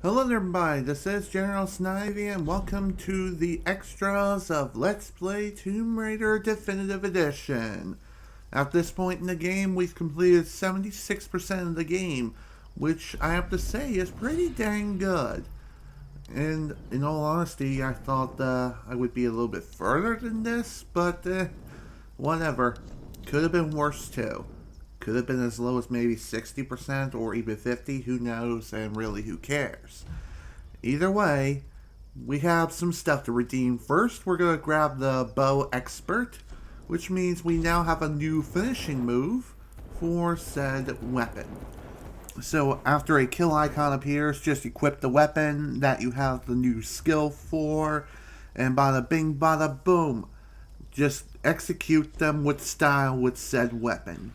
Hello there, everybody, this is General Snivy and welcome to the extras of Let's Play Tomb Raider Definitive Edition. At this point in the game, we've completed 76% of the game, which I have to say is pretty dang good. And in all honesty, I thought I would be a little bit further than this, but whatever. Could have been worse too. Could have been as low as maybe 60% or even 50%, who knows, and really who cares. Either way, we have some stuff to redeem. First, we're going to grab the Bow Expert, which means we now have a new finishing move for said weapon. So after a kill icon appears, just equip the weapon that you have the new skill for, and bada bing bada boom, just execute them with style with said weapon.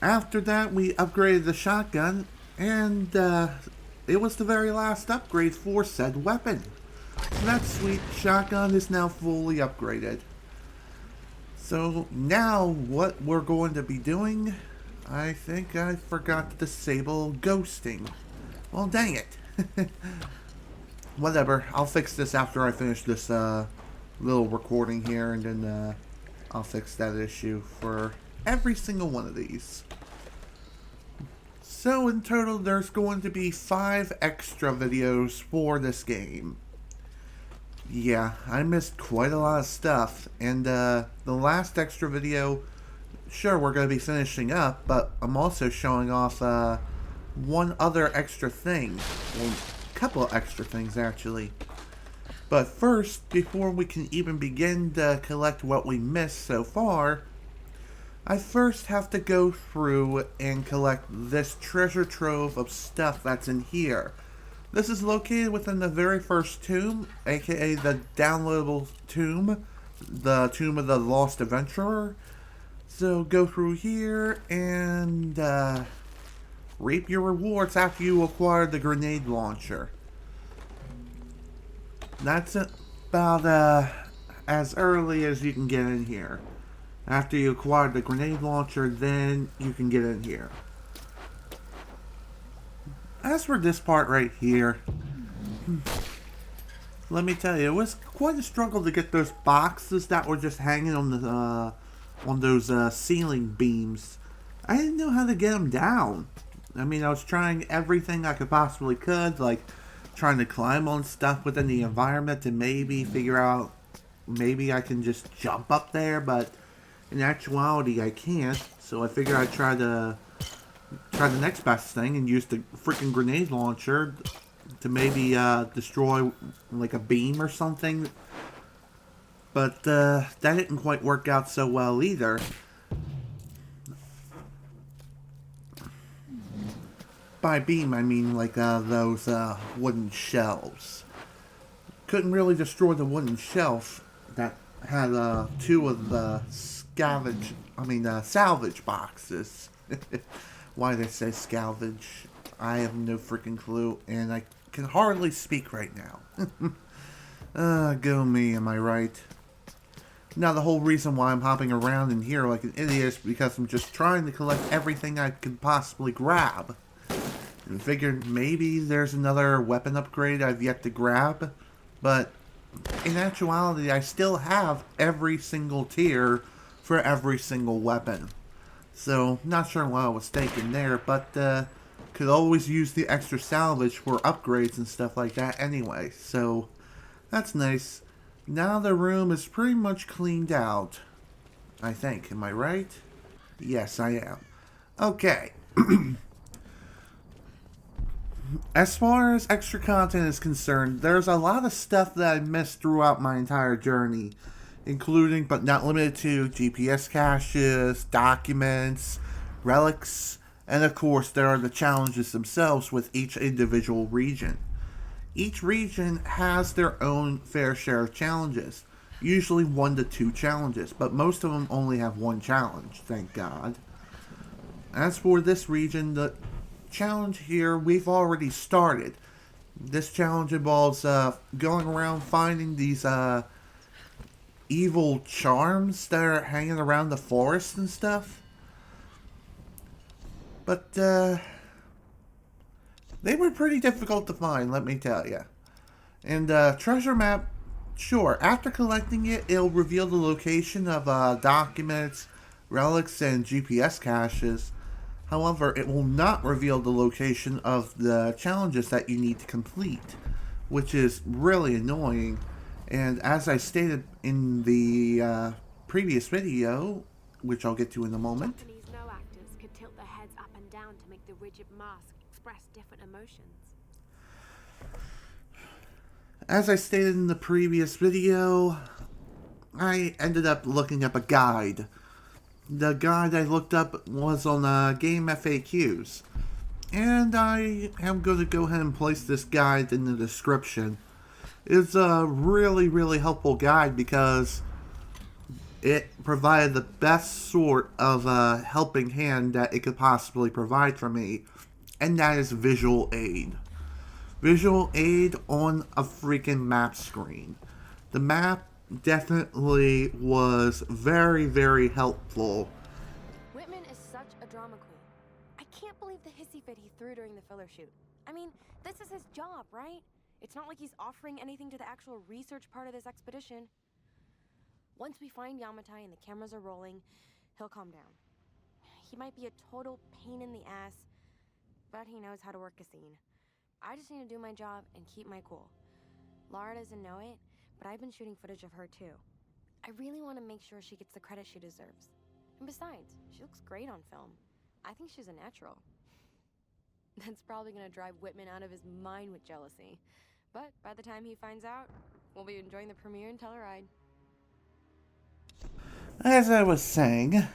After that, we upgraded the shotgun, and it was the very last upgrade for said weapon. So that sweet shotgun is now fully upgraded. So now what we're going to be doing, I think I forgot to disable ghosting. Well, dang it. Whatever, I'll fix this after I finish this little recording here, and then I'll fix that issue for every single one of these. So in total, there's going to be 5 extra videos for this game. Yeah, I missed quite a lot of stuff, and the last extra video, sure, we're going to be finishing up, but I'm also showing off one other extra thing. Well, a couple of extra things, actually. But first, before we can even begin to collect what we missed so far, I first have to go through and collect this treasure trove of stuff that's in here. This is located within the very first tomb, aka the downloadable tomb, the Tomb of the Lost Adventurer. So go through here and reap your rewards after you acquire the grenade launcher. That's about as early as you can get in here. After you acquire the grenade launcher, then you can get in here. As for this part right here, let me tell you, it was quite a struggle to get those boxes that were just hanging on the on those ceiling beams. I didn't know how to get them down. I mean, I was trying everything I possibly could, like trying to climb on stuff within the environment to maybe figure out maybe I can just jump up there, but in actuality, I can't, so I figured I'd try the next best thing and use the freaking grenade launcher to maybe destroy like a beam or something. But that didn't quite work out so well either. By beam, I mean like those wooden shelves. Couldn't really destroy the wooden shelf that had 2 of the salvage boxes. Why they say salvage, I have no freaking clue, and I can hardly speak right now. Go me, am I right? Now, the whole reason why I'm hopping around in here like an idiot is because I'm just trying to collect everything I could possibly grab. And figured maybe there's another weapon upgrade I've yet to grab, but in actuality, I still have every single tier for every single weapon. So, not sure why I was taken there, but could always use the extra salvage for upgrades and stuff like that anyway. So, that's nice. Now the room is pretty much cleaned out, I think. Am I right? Yes, I am. Okay. As far as extra content is concerned, there's a lot of stuff that I missed throughout my entire journey, including but not limited to GPS caches, documents, relics, and of course there are the challenges themselves with each individual region. Each region has their own fair share of challenges, usually 1 to 2 challenges, but most of them only have 1 challenge, thank God. As for this region, the challenge here we've already started. This challenge involves going around finding these evil charms that are hanging around the forest and stuff. But They were pretty difficult to find, let me tell you. And treasure map, sure, after collecting it, it'll reveal the location of documents, relics, and GPS caches. However, it will not reveal the location of the challenges that you need to complete, which is really annoying. And as I stated in the previous video, which I'll get to in a moment, Japanese no actors could tilt their heads up and down to make the rigid mask express different emotions. as I stated in the previous video, I ended up looking up a guide. The guide I looked up was on Game FAQs. And I am going to go ahead and place this guide in the description. It's a really, really helpful guide because it provided the best sort of helping hand that it could possibly provide for me. And that is visual aid. Visual aid on a freaking map screen. The map definitely was very, very helpful. Whitman is such a drama queen. I can't believe the hissy fit he threw during the filler shoot. I mean, this is his job, right? It's not like he's offering anything to the actual research part of this expedition. Once we find Yamatai and the cameras are rolling, he'll calm down. He might be a total pain in the ass, but he knows how to work a scene. I just need to do my job and keep my cool. Laura doesn't know it, but I've been shooting footage of her too. I really want to make sure she gets the credit she deserves. And besides, she looks great on film. I think she's a natural. That's probably gonna drive Whitman out of his mind with jealousy. But by the time he finds out, we'll be enjoying the premiere in Telluride. As I was saying,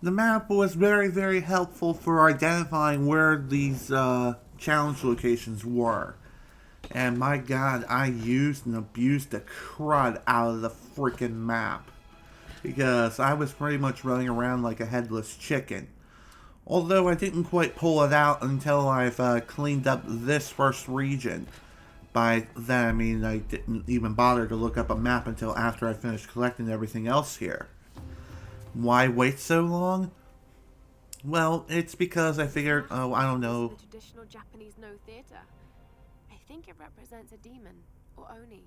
the map was very, very helpful for identifying where these challenge locations were. And my god, I used and abused the crud out of the freaking map. Because I was pretty much running around like a headless chicken. Although I didn't quite pull it out until I've cleaned up this first region. By that I mean I didn't even bother to look up a map until after I finished collecting everything else here. Why wait so long? Well, it's because I figured, I don't know. The traditional Japanese no theater. I think it represents a demon, or oni.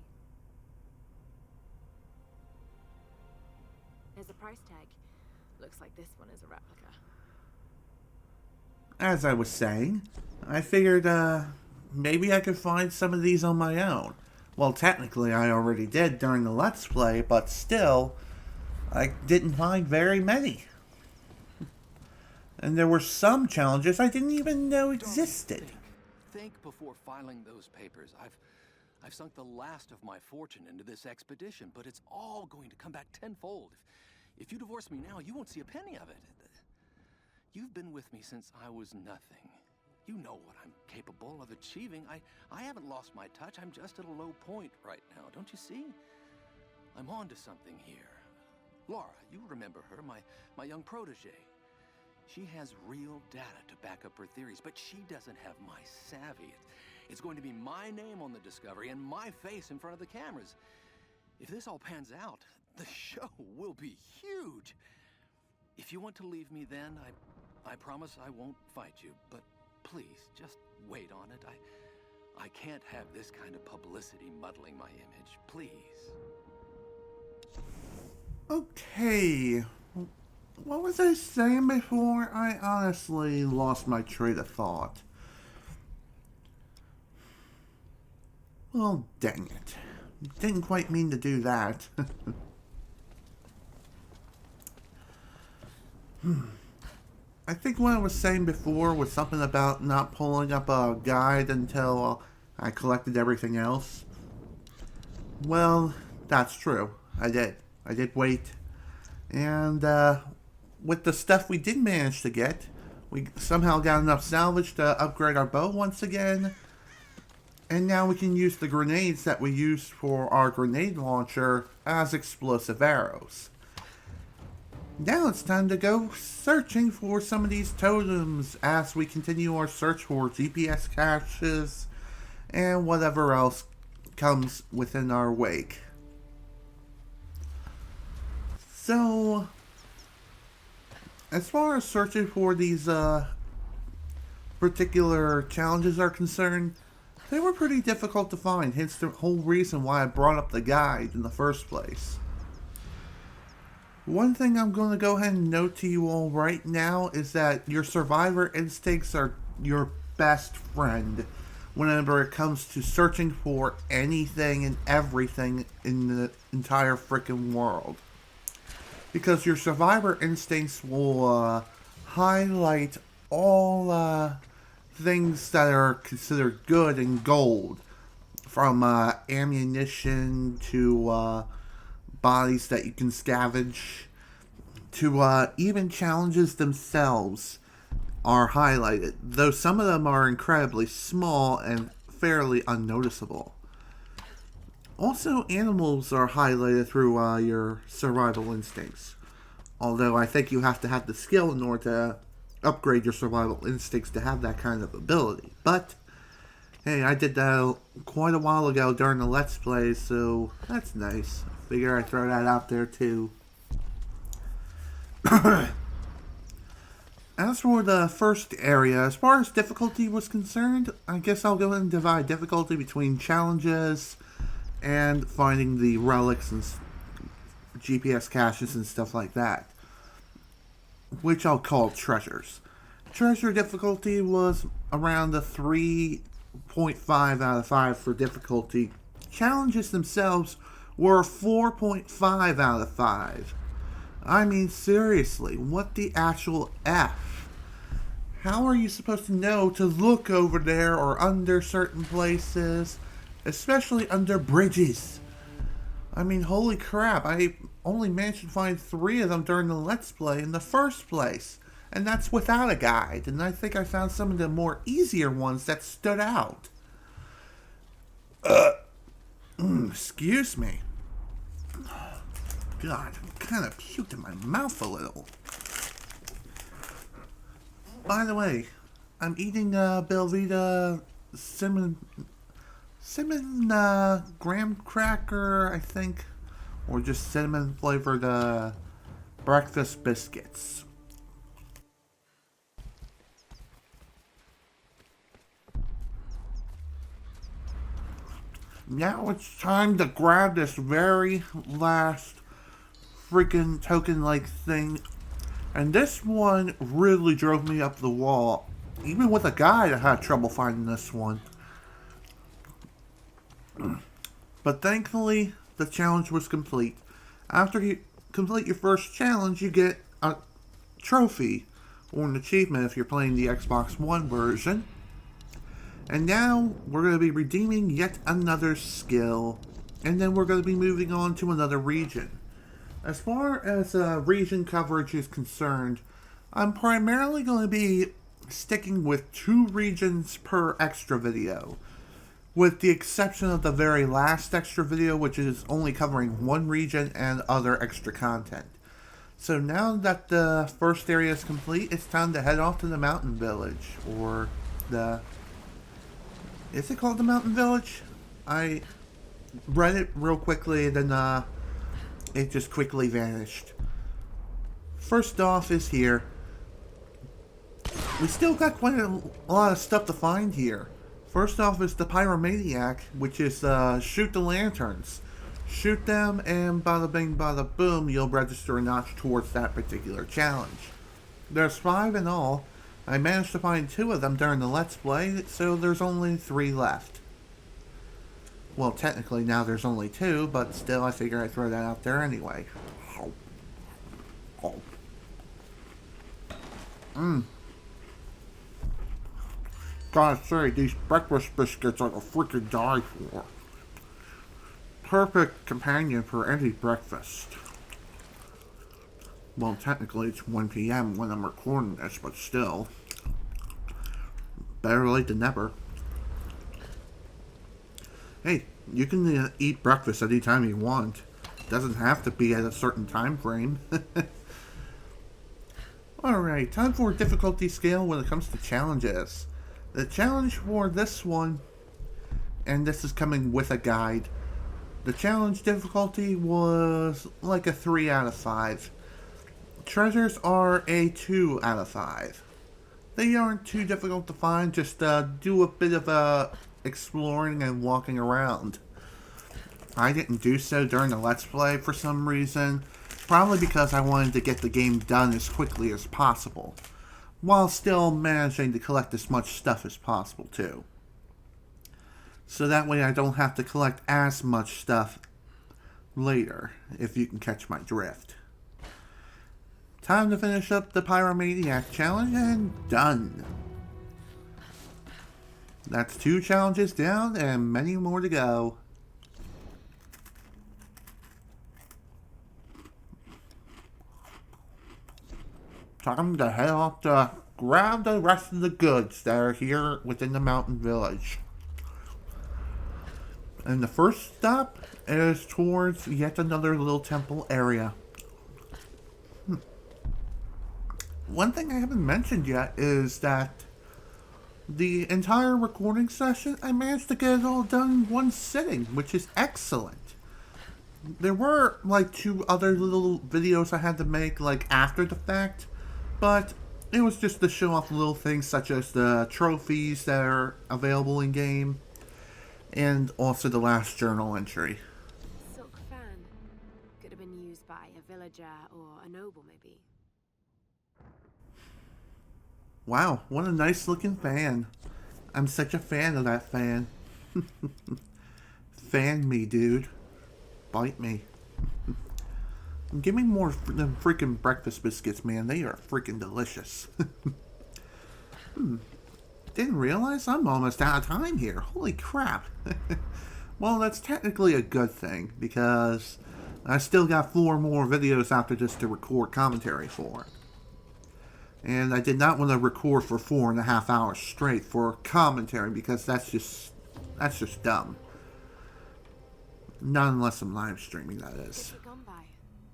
There's a price tag. Looks like this one is a replica. As I was saying, I figured, maybe I could find some of these on my own. Well, technically I already did during the Let's Play, but still, I didn't find very many. And there were some challenges I didn't even know existed. Think before filing those papers. I've sunk the last of my fortune into this expedition, but it's all going to come back tenfold. If you divorce me now, you won't see a penny of it. You've been with me since I was nothing. You know what I'm capable of achieving. I haven't lost my touch. I'm just at a low point right now. Don't you see? I'm on to something here. Laura, you remember her, my young protege. She has real data to back up her theories, but she doesn't have my savvy. It's going to be my name on the discovery and my face in front of the cameras. If this all pans out, the show will be huge. If you want to leave me then, I promise I won't fight you, but please, just wait on it. I can't have this kind of publicity muddling my image. Please. Okay. What was I saying before? I honestly lost my train of thought. Well, dang it. Didn't quite mean to do that. I think what I was saying before was something about not pulling up a guide until I collected everything else. Well, that's true. I did. I did wait. And, with the stuff we did manage to get, we somehow got enough salvage to upgrade our bow once again. And now we can use the grenades that we used for our grenade launcher as explosive arrows. Now it's time to go searching for some of these totems as we continue our search for GPS caches and whatever else comes within our wake. So, as far as searching for these particular challenges are concerned, they were pretty difficult to find, hence the whole reason why I brought up the guide in the first place. One thing I'm going to go ahead and note to you all right now is that your survivor instincts are your best friend whenever it comes to searching for anything and everything in the entire freaking world. Because your survivor instincts will highlight all things that are considered good and gold. From ammunition to bodies that you can scavenge to even challenges themselves are highlighted, though some of them are incredibly small and fairly unnoticeable. Also, animals are highlighted through your survival instincts, although I think you have to have the skill in order to upgrade your survival instincts to have that kind of ability. But hey, I did that quite a while ago during the Let's Play, so that's nice. Figure I'd throw that out there too. As for the first area, as far as difficulty was concerned, I guess I'll go ahead and divide difficulty between challenges and finding the relics and GPS caches and stuff like that, which I'll call treasures. Treasure difficulty was around the 3.5 out of 5 for difficulty. Challenges themselves were 4.5 out of 5. I mean, seriously, what the actual F? How are you supposed to know to look over there or under certain places, especially under bridges? I mean, holy crap, I only managed to find 3 of them during the Let's Play in the first place, and that's without a guide, and I think I found some of the more easier ones that stood out. Excuse me. God, I'm kind of puked in my mouth a little. By the way, I'm eating Belvita cinnamon graham cracker, I think, or just cinnamon flavored breakfast biscuits. Now it's time to grab this very last freaking token-like thing. And this one really drove me up the wall. Even with a guide, I had trouble finding this one. But thankfully, the challenge was complete. After you complete your first challenge, you get a trophy, or an achievement if you're playing the Xbox One version. And now, we're going to be redeeming yet another skill. And then we're going to be moving on to another region. As far as region coverage is concerned, I'm primarily going to be sticking with 2 regions per extra video, with the exception of the very last extra video, which is only covering 1 region and other extra content. So now that the first area is complete, it's time to head off to the mountain village, or the... Is it called the mountain village? I read it real quickly, and then it just quickly vanished. First off is here. We still got quite a lot of stuff to find here. First off is the Pyromaniac, which is shoot the lanterns. Shoot them, and bada bing bada boom, you'll register a notch towards that particular challenge. There's 5 in all. I managed to find 2 of them during the Let's Play, so there's only 3 left. Well, technically now there's only 2, but still I figure I'd throw that out there anyway. Gotta say, these breakfast biscuits are to freaking die for. Perfect companion for any breakfast. Well, technically it's 1 PM when I'm recording this, but still. Better late than never. Hey, you can eat breakfast anytime you want. Doesn't have to be at a certain time frame. Alright, time for a difficulty scale when it comes to challenges. The challenge for this one, and this is coming with a guide, the challenge difficulty was like a 3 out of 5. Treasures are a 2 out of 5. They aren't too difficult to find, just do a bit of exploring and walking around. I didn't do so during the Let's Play for some reason, probably because I wanted to get the game done as quickly as possible, while still managing to collect as much stuff as possible too. So that way I don't have to collect as much stuff later, if you can catch my drift. Time to finish up the Pyromaniac challenge, and done. That's 2 challenges down and many more to go. Time to head off to grab the rest of the goods that are here within the mountain village. And the first stop is towards yet another little temple area. One thing I haven't mentioned yet is that the entire recording session, I managed to get it all done in one sitting, which is excellent. There were like 2 other little videos I had to make like after the fact, but it was just to show off little things such as the trophies that are available in game, and also the last journal entry. Silk fan. Could have been used by a villager or a noble, maybe. Wow, what a nice looking fan. I'm such a fan of that fan. Fan me, dude. Bite me. Give me more than freaking breakfast biscuits, man. They are freaking delicious. Didn't realize I'm almost out of time here. Holy crap. Well, that's technically a good thing, because I still got 4 more videos after this to record commentary for. And I did not want to record for 4.5 hours straight for commentary, because that's just dumb. Not unless I'm live streaming, that is. Gun by,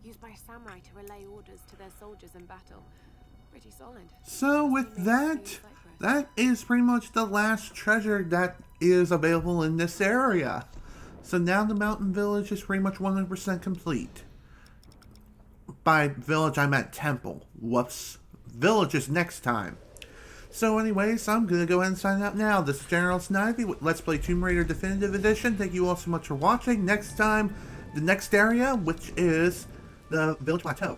used by samurai to relay orders to their soldiers in battle. Pretty solid. So with that is pretty much the last treasure that is available in this area. So now the mountain village is pretty much 100% complete. By village I meant temple. Whoops. Village is next time. So anyways, I'm going to go ahead and sign out now. This is General Snivy with Let's Play Tomb Raider Definitive Edition. Thank you all so much for watching. Next time, the next area, which is the Village Plateau.